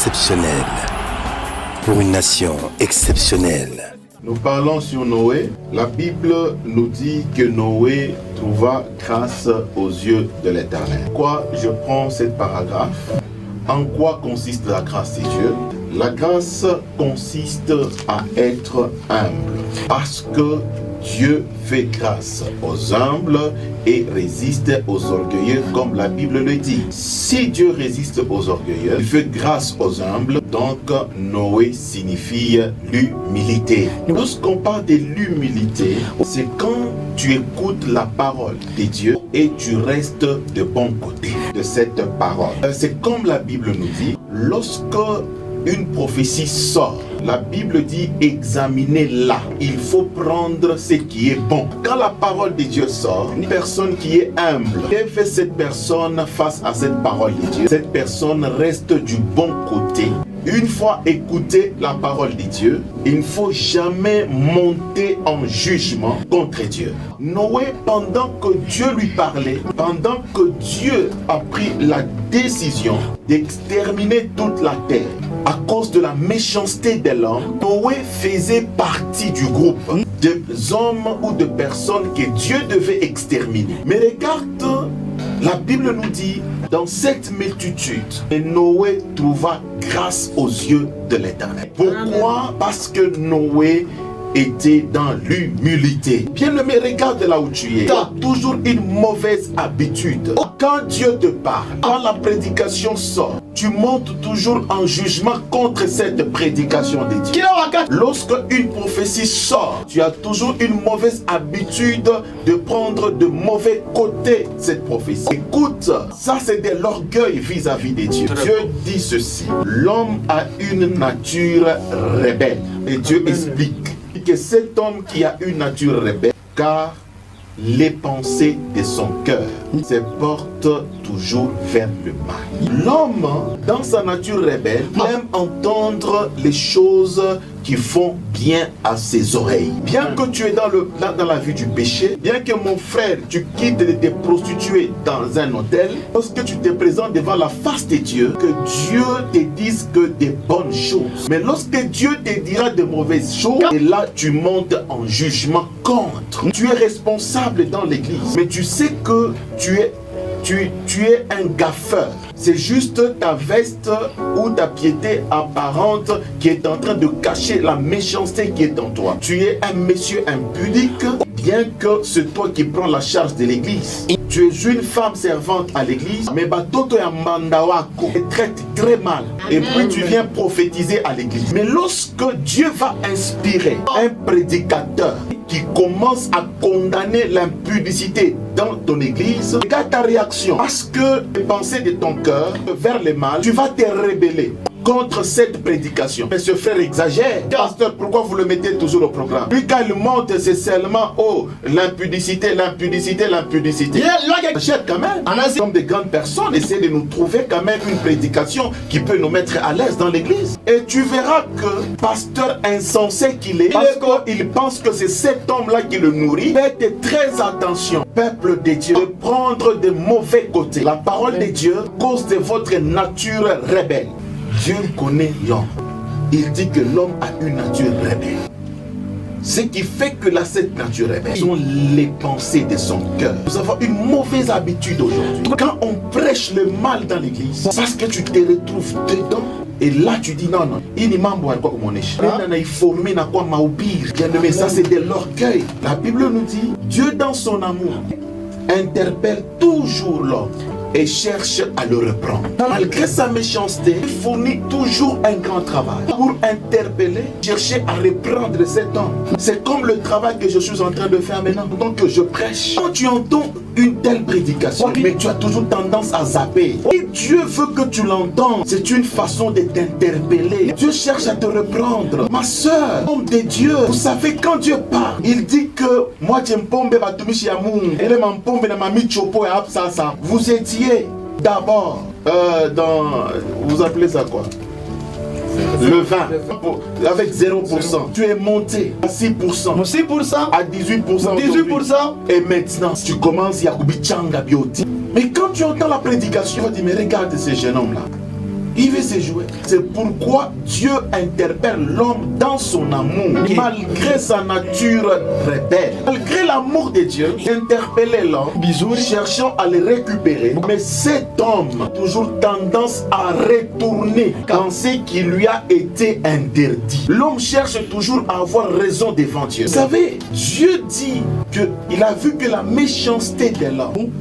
exceptionnelle, pour une nation exceptionnelle. Nous parlons sur Noé. La Bible nous dit que Noé trouva grâce aux yeux de l'Éternel. Pourquoi je prends cette paragraphe? En quoi consiste la grâce de Dieu? La grâce consiste à être humble, parce que Dieu fait grâce aux humbles et résiste aux orgueilleux, comme la Bible le dit. Si Dieu résiste aux orgueilleux, il fait grâce aux humbles, donc Noé signifie l'humilité. Lorsqu'on parle de l'humilité, c'est quand tu écoutes la parole de Dieu et tu restes de bon côté de cette parole. C'est comme la Bible nous dit, lorsque une prophétie sort, la Bible dit examinez-la. Il faut prendre ce qui est bon. Quand la parole de Dieu sort, une personne qui est humble, qu'est-ce que fait cette personne face à cette parole de Dieu? Cette personne reste du bon côté. Une fois écouté la parole de Dieu, il ne faut jamais monter en jugement contre Dieu. Noé, pendant que Dieu lui parlait, pendant que Dieu a pris la décision d'exterminer toute la terre, à cause de la méchanceté de l'homme, Noé faisait partie du groupe des hommes ou de personnes que Dieu devait exterminer. Mais regarde, la Bible nous dit, dans cette multitude, Noé trouva grâce aux yeux de l'Éternel. Pourquoi? Parce que Noé était dans l'humilité. Bien-aimé, regarde là où tu es. Tu as toujours une mauvaise habitude. Quand Dieu te parle, quand la prédication sort, tu montes toujours en jugement contre cette prédication de Dieu. Lorsque une prophétie sort, tu as toujours une mauvaise habitude de prendre de mauvais côté cette prophétie. Écoute, ça c'est de l'orgueil vis-à-vis de Dieu. Dieu dit ceci, l'homme a une nature rebelle. Et Dieu explique que cet homme qui a une nature rebelle, car les pensées de son cœur se portent toujours vers le mal. L'homme, dans sa nature rebelle, aime entendre les choses qui font bien à ses oreilles. Bien que tu es dans la vie du péché, bien que mon frère, tu quittes de te prostituer dans un hôtel, lorsque tu te présentes devant la face de Dieu, que Dieu te dise que des bonnes choses. Mais lorsque Dieu te dira de mauvaises choses, et là tu montes en jugement contre. Tu es responsable dans l'église, mais tu sais que tu es un gaffeur. C'est juste ta veste ou ta piété apparente qui est en train de cacher la méchanceté qui est en toi. Tu es un monsieur impudique, bien que c'est toi qui prends la charge de l'église. Tu es une femme servante à l'église, mais Batoto ya Mandawako te traite très mal. Et puis tu viens prophétiser à l'église. Mais lorsque Dieu va inspirer un prédicateur qui commence à condamner l'impudicité dans ton église, regarde ta réaction. Parce que les pensées de ton cœur vers le mal, tu vas te rebeller contre cette prédication. Mais ce frère exagère. Pasteur, pourquoi vous le mettez toujours au programme? Puis quand il monte, c'est seulement l'impudicité, l'impudicité, l'impudicité. Achète quand même. Comme des grandes personnes, essaie de nous trouver quand même une prédication qui peut nous mettre à l'aise dans l'église. Et tu verras que pasteur insensé qu'il est, parce qu'il pense que c'est cet homme-là qui le nourrit. Faites très attention, peuple de Dieu, de prendre de mauvais côtés. La parole de Dieu, cause de votre nature rebelle. Dieu connaît l'homme. Il dit que l'homme a une nature rebelle. Ce qui fait que cette nature rebelle sont les pensées de son cœur. Nous avons une mauvaise habitude aujourd'hui. Quand on prêche le mal dans l'église, parce que tu te retrouves dedans, et là tu dis non, il n'y a pas de quoi mais ça c'est de l'orgueil. La Bible nous dit, Dieu dans son amour interpelle toujours l'homme et cherche à le reprendre. Malgré sa méchanceté, il fournit toujours un grand travail pour interpeller, chercher à reprendre cet homme. C'est comme le travail que je suis en train de faire maintenant. Donc je prêche. Quand tu entends une telle prédication, mais tu as toujours tendance à zapper. Et Dieu veut que tu l'entendes. C'est une façon de t'interpeller. Dieu cherche à te reprendre. Ma soeur, homme de Dieu, vous savez, quand Dieu parle, il dit que moi, vous étiez d'abord vous appelez ça quoi? Le 20, avec 0%. Tu es monté à 6%, à 18%, et maintenant tu commences à Bioti. Mais quand tu entends la prédication, tu vas dire, mais regarde ce jeune homme là. Il veut se jouer. C'est pourquoi Dieu interpelle l'homme dans son amour. Malgré sa nature rebelle, malgré l'amour de Dieu, interpeller l'homme, cherchant à le récupérer. Mais cet homme a toujours tendance à retourner dans ce qui lui a été interdit. L'homme cherche toujours à avoir raison devant Dieu. Vous savez, Dieu dit qu'il a vu que la méchanceté de l'homme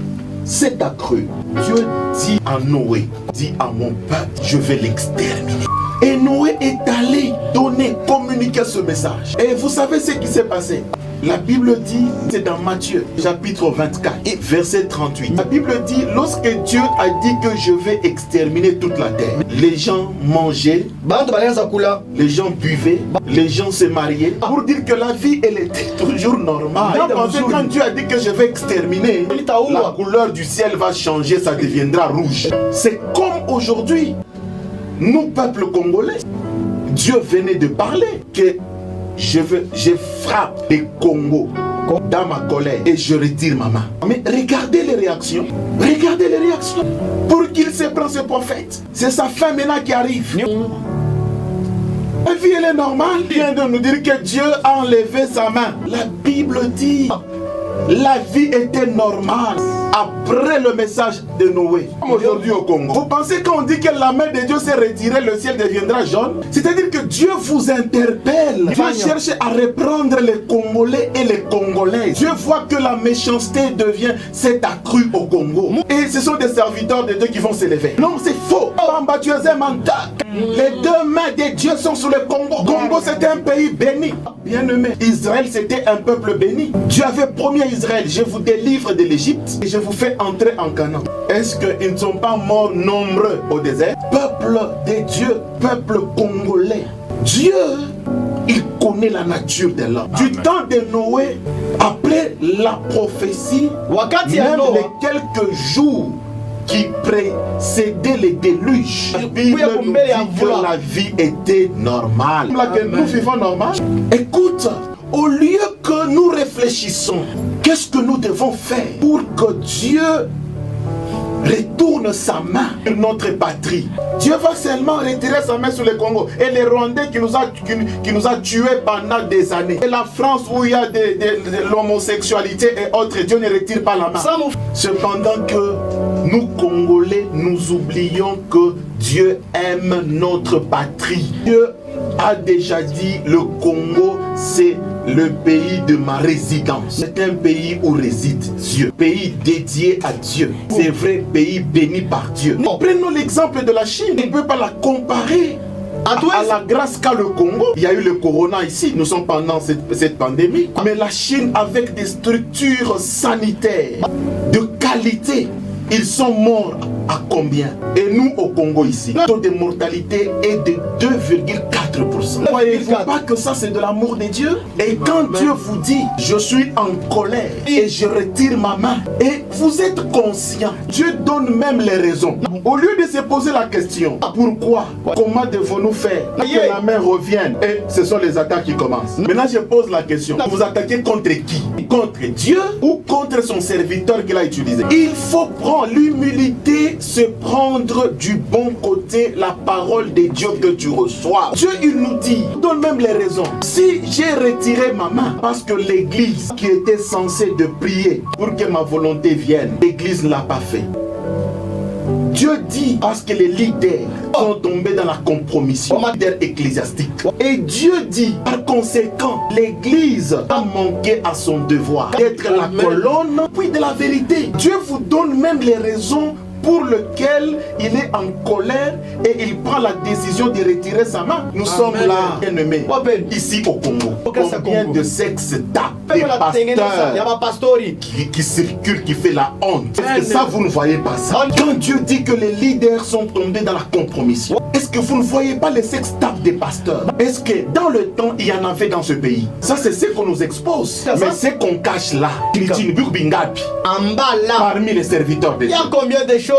s'est accrue. Dieu dit à Noé, dit à mon peuple, je vais l'exterminer. Et Noé est allé donner, communiquer ce message. Et vous savez ce qui s'est passé? La Bible dit, c'est dans Matthieu, chapitre 24, verset 38. La Bible dit, lorsque Dieu a dit que je vais exterminer toute la terre, les gens mangeaient, les gens buvaient, les gens se mariaient, pour dire que la vie, elle était toujours normale. Quand Dieu a dit que je vais exterminer, la couleur du ciel va changer, ça deviendra rouge. C'est comme aujourd'hui, nous, peuple congolais, Dieu venait de parler que je frappe les Congo dans ma colère et je retire ma main. Mais regardez les réactions. Regardez les réactions. Pour qu'il se prenne ce prophète. C'est sa fin maintenant qui arrive. La vie, elle est normale. Il vient de nous dire que Dieu a enlevé sa main. La Bible dit, la vie était normale après le message de Noé. Comme aujourd'hui au Congo. Vous pensez qu'on dit que la main de Dieu s'est retirée, le ciel deviendra jaune? C'est-à-dire que Dieu vous interpelle. Dieu cherche à reprendre les Congolais et les Congolaises. Dieu voit que la méchanceté s'est accrue au Congo. Et ce sont des serviteurs de Dieu qui vont s'élever. Non, c'est faux. Les deux mains de Dieu sont sur le Congo. Congo, c'était un pays béni. Bien aimé. Israël, c'était un peuple béni. Dieu avait promis à Israël, je vous délivre de l'Égypte et je vous fais entrer en Canaan. Est-ce qu'ils ne sont pas morts nombreux au désert? Peuple de Dieu, peuple congolais. Dieu, il connaît la nature de l'homme. Du temps de Noé, après la prophétie, même les quelques jours qui précédaient les déluges, la Bible nous dit que la vie était normale. Là que nous vivons normal. Écoute, au lieu que nous réfléchissons, qu'est-ce que nous devons faire pour que Dieu retourne sa main sur notre patrie? Dieu va seulement retirer sa main sur le Congo. Et les Rwandais qui nous a tués pendant des années. Et la France où il y a de l'homosexualité et autres, Dieu ne retire pas la main. Cependant que nous Congolais, nous oublions que Dieu aime notre patrie. Dieu a déjà dit, le Congo, c'est le pays de ma résidence. C'est un pays où réside Dieu. Pays dédié à Dieu. C'est vrai, pays béni par Dieu. Prenons l'exemple de la Chine. On ne peut pas la comparer à la grâce qu'a le Congo. Il y a eu le corona ici. Nous sommes pendant cette pandémie. Mais la Chine, avec des structures sanitaires de qualité, ils sont morts à combien? Et nous au Congo ici, le taux de mortalité est de 2,4%. Ne voyez-vous pas que ça c'est de l'amour de Dieu? Et quand Dieu vous dit, je suis en colère et je retire ma main, et vous êtes conscient, Dieu donne même les raisons. Au lieu de se poser la question, pourquoi? Comment devons-nous faire pour que la main revienne? Et ce sont les attaques qui commencent. Maintenant je pose la question, vous attaquez contre qui? Contre Dieu ou contre son serviteur qu'il a utilisé? Il faut prendre l'humilité, se prendre du bon côté la parole de Dieu que tu reçois. Dieu, il nous dit, donne même les raisons. Si j'ai retiré ma main parce que l'église qui était censée de prier pour que ma volonté vienne, l'église ne l'a pas fait. Dieu dit parce que les leaders sont tombés dans la compromission, les leaders ecclésiastiques. Et Dieu dit, par conséquent, l'église a manqué à son devoir d'être la colonne, puis de la vérité. Dieu vous donne même les raisons pour lequel il est en colère et il prend la décision de retirer sa main. Nous sommes là, bien-aimés, ici au Congo. Combien de sexes tapent des pasteurs qui circulent, qui fait la honte? Est-ce que ça, vous ne voyez pas ça? Quand Dieu dit que les leaders sont tombés dans la compromission, est-ce que vous ne voyez pas les sex tapes des pasteurs? Est-ce que dans le temps, il y en avait dans ce pays? Ça, c'est ce qu'on nous expose. Mais c'est qu'on cache là. Parmi les serviteurs de Dieu. Il y a combien de choses?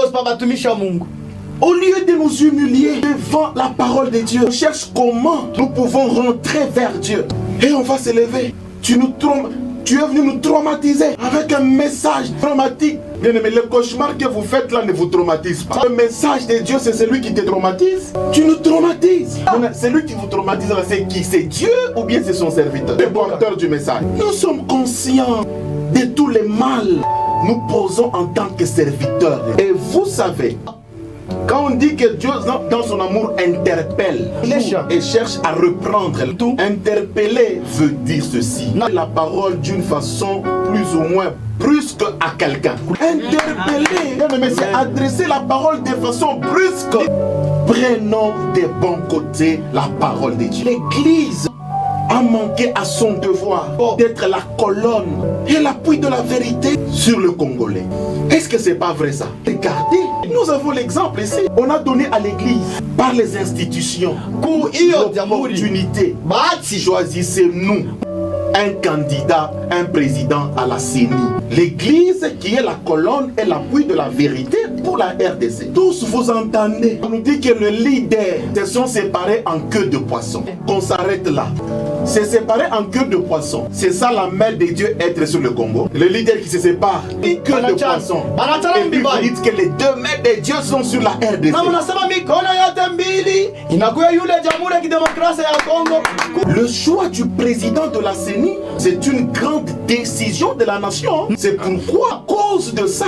Au lieu de nous humilier devant la parole de Dieu, on cherche comment nous pouvons rentrer vers Dieu. Et on va se lever. Tu nous trompes. Tu es venu nous traumatiser avec un message traumatique. Bien aimé, le cauchemar que vous faites là ne vous traumatise pas. Le message de Dieu, c'est celui qui te traumatise. Tu nous traumatises. Celui qui vous traumatise là, c'est qui? C'est Dieu ou bien c'est son serviteur, le porteur du message? Nous sommes conscients de tous les mal nous posons en tant que serviteurs. Et vous savez, quand on dit que Dieu, dans son amour, interpelle et cherche à reprendre tout, interpeller veut dire ceci. La parole d'une façon plus ou moins brusque à quelqu'un. Interpeller, mais c'est adresser la parole de façon brusque. Prenons des bons côtés la parole de Dieu. L'Église a manqué à son devoir d'être la colonne et l'appui de la vérité sur le Congolais. Est-ce que c'est pas vrai ça? Regardez, nous avons l'exemple ici. On a donné à l'Église par les institutions l'opportunité. Choisissez-nous un candidat, un président à la CENI. L'Église qui est la colonne et l'appui de la vérité pour la RDC. Tous vous entendez. On nous dit que le leader se sont séparés en queue de poisson. Qu'on s'arrête là. C'est séparé en queue de poisson. C'est ça la main de Dieu être sur le Congo. Le leader qui se sépare en queue de poisson. Et puis vous dites que les deux mains de Dieu sont sur la RDC. Le choix du président de la CENI, c'est une grande décision de la nation. C'est pourquoi, à cause de ça,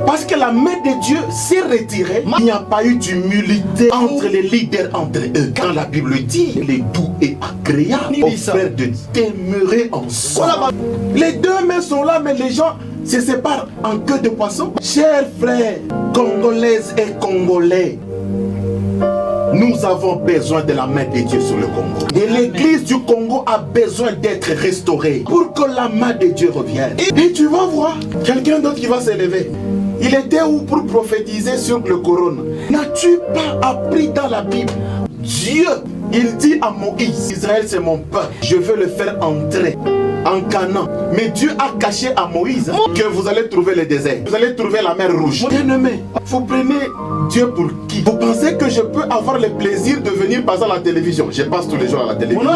parce que la main de Dieu s'est retirée, il n'y a pas eu d'humilité entre les leaders, entre eux. Quand la Bible dit, il est doux et agréable aux frères de demeurer ensemble. Les deux mains sont là, mais les gens se séparent en queue de poisson. Chers frères, Congolaises et Congolais, nous avons besoin de la main de Dieu sur le Congo. Et l'église du Congo a besoin d'être restaurée pour que la main de Dieu revienne. Et tu vas voir quelqu'un d'autre qui va s'élever. Il était où pour prophétiser sur le couronne? N'as-tu pas appris dans la Bible? Dieu, il dit à Moïse, Israël c'est mon peuple, je veux le faire entrer en Canaan. Mais Dieu a caché à Moïse que vous allez trouver le désert. Vous allez trouver la mer rouge. Bien-aimé, vous prenez Dieu pour qui? Vous pensez que je peux avoir le plaisir de venir passer à la télévision? Je passe tous les jours à la télévision.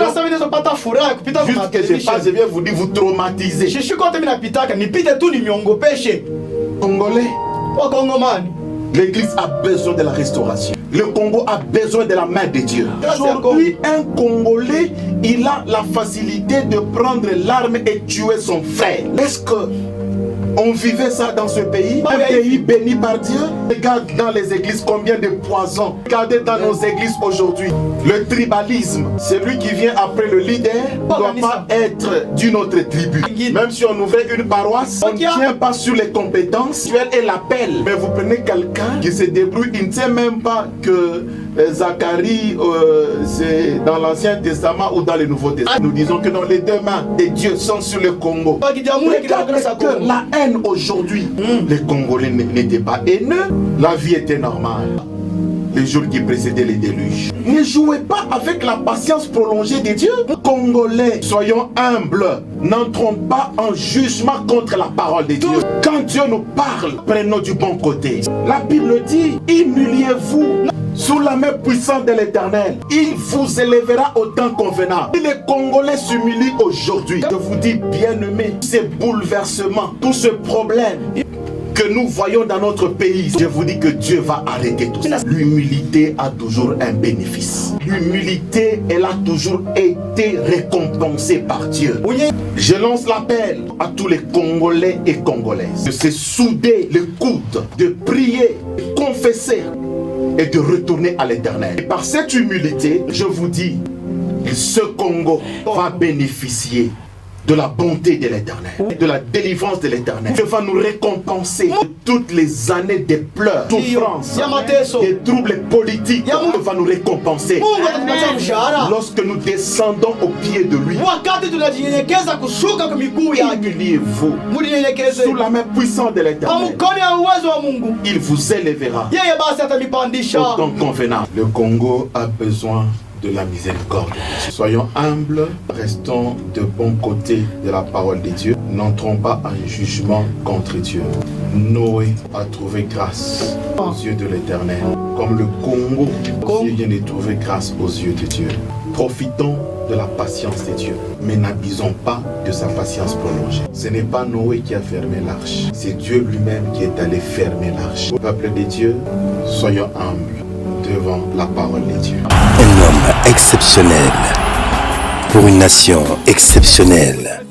Juste que je passe, je viens vous dire, vous traumatiser. Congolais, l'église a besoin de la restauration. Le Congo a besoin de la main de Dieu. Aujourd'hui, un Congolais, il a la facilité de prendre l'arme et tuer son frère. Est-ce que on vivait ça dans ce pays? Un pays béni par Dieu. Regarde dans les églises combien de poisons. Regardez dans nos églises aujourd'hui. Le tribalisme, celui qui vient après le leader ne doit pas être d'une autre tribu. Même si on ouvrait une paroisse, on ne tient pas sur les compétences et l'appel. Mais vous prenez quelqu'un qui se débrouille, il ne sait même pas que Zacharie, c'est dans l'Ancien Testament ou dans le Nouveau Testament. Nous disons que dans les deux mains de Dieu sont sur le Congo. Que la haine aujourd'hui, les Congolais n'étaient pas haineux, la vie était normale. Les jours qui précédaient les déluges. Ne jouez pas avec la patience prolongée de Dieu. Congolais, soyons humbles. N'entrons pas en jugement contre la parole de Dieu. Quand Dieu nous parle, prenons du bon côté. La Bible dit, humiliez-vous sous la main puissante de l'Éternel. Il vous élèvera au temps convenable. Si les Congolais s'humilient aujourd'hui, je vous dis, bien-aimés, ces bouleversements, tout ce problème que nous voyons dans notre pays, je vous dis que Dieu va arrêter tout ça. L'humilité a toujours un bénéfice. L'humilité, elle a toujours été récompensée par Dieu. Je lance l'appel à tous les Congolais et Congolaises de se souder les coudes, de prier, de confesser et de retourner à l'Éternel. Et par cette humilité, je vous dis, ce Congo va bénéficier de la bonté de l'Éternel, de la délivrance de l'Éternel. Dieu va nous récompenser de toutes les années de pleurs, de souffrances, des troubles politiques. Dieu va nous récompenser lorsque nous descendons au pied de lui. Humiliez-vous sous la main puissante de l'Éternel. Il vous élèvera au temps convenable. Le Congo a besoin de la miséricorde. Soyons humbles, restons de bon côté de la parole de Dieu. N'entrons pas en jugement contre Dieu. Noé a trouvé grâce aux yeux de l'Éternel, comme le Congo aussi vient de trouver grâce aux yeux de Dieu. Profitons de la patience de Dieu, mais n'abusons pas de sa patience prolongée. Ce n'est pas Noé qui a fermé l'arche, c'est Dieu lui-même qui est allé fermer l'arche. Peuple de Dieu, soyons humbles devant la parole de Dieu. Un homme exceptionnel pour une nation exceptionnelle.